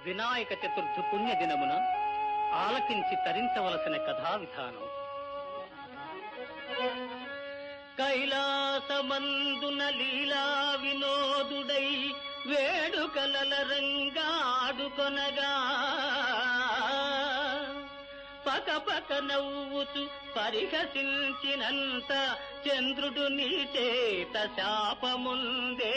వినాయక చతుర్థి పుణ్య దినమున ఆలకించి తరించవలసిన కథా విధానం. కైలాసమందున లీలా వినోదుడై వేడుకలల రంగాడుకొనగా పకపక నవ్వుతూ పరిహసించినంత చంద్రుడు నీ చేత శాపముందే.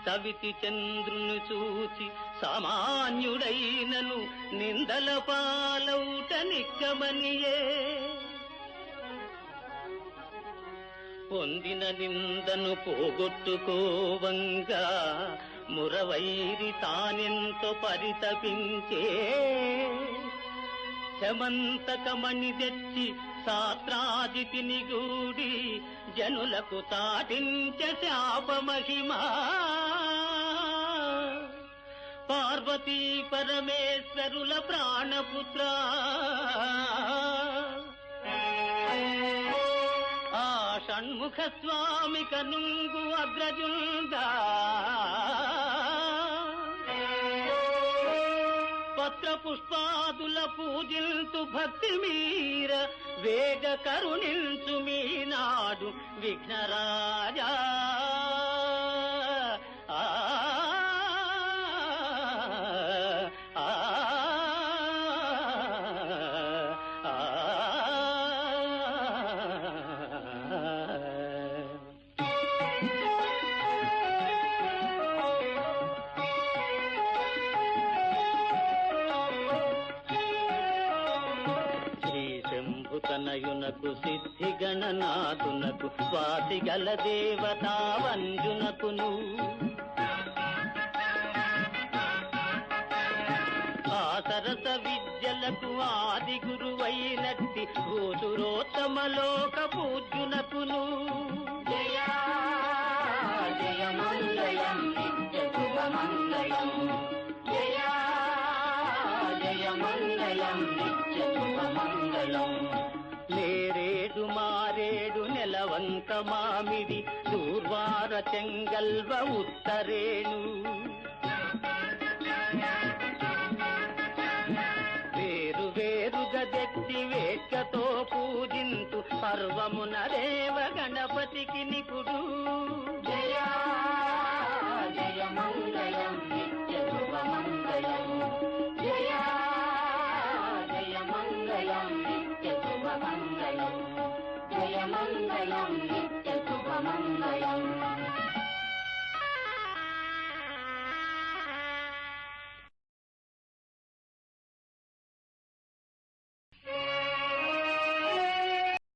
సవితి చంద్రుని చూచి సామాన్యుడైనను నిందల పాలౌట నిక్కమనియే. పొందిన నిందను పోగొట్టుకోవంగా మురవైరి తానెంతో పరితపించే. శమంతకమణి తెచ్చి శాస్త్రాదితిని గూడి జనులకు తాటించ శాపమహిమా. పార్వతీ పరమేశ్వరుల ప్రాణపుత్ర ఆ షణ్ముఖ స్వామి కనుంగు అగ్రజుందా. పత్ర పుష్పాదుల పూజింతు భక్తి మీర వేగ కరుణించు మీనాడు విఘ్నరాజా. తనయునకు సిద్ధి గణనాథునకు స్వాతి గల దేవతా వంజునకును ఆ సరస విద్యలకు ఆది గురువైనట్టి భూసురోత్తమలోక పూజ్యునకును జయ జయ మంగళం నిత్య శుభమంగళం. జయ జయ మంగళం నిత్య శుభమంగళం. నేరేడు మారేడు నెలవంక మామిడి దూర్వార చెంగల్వ ఉత్తరేణు వేరు వేరుగా తెచ్చి వేట్కతో పూజింతు పర్వమున దేవ గణపతికి నిపుడు. జయ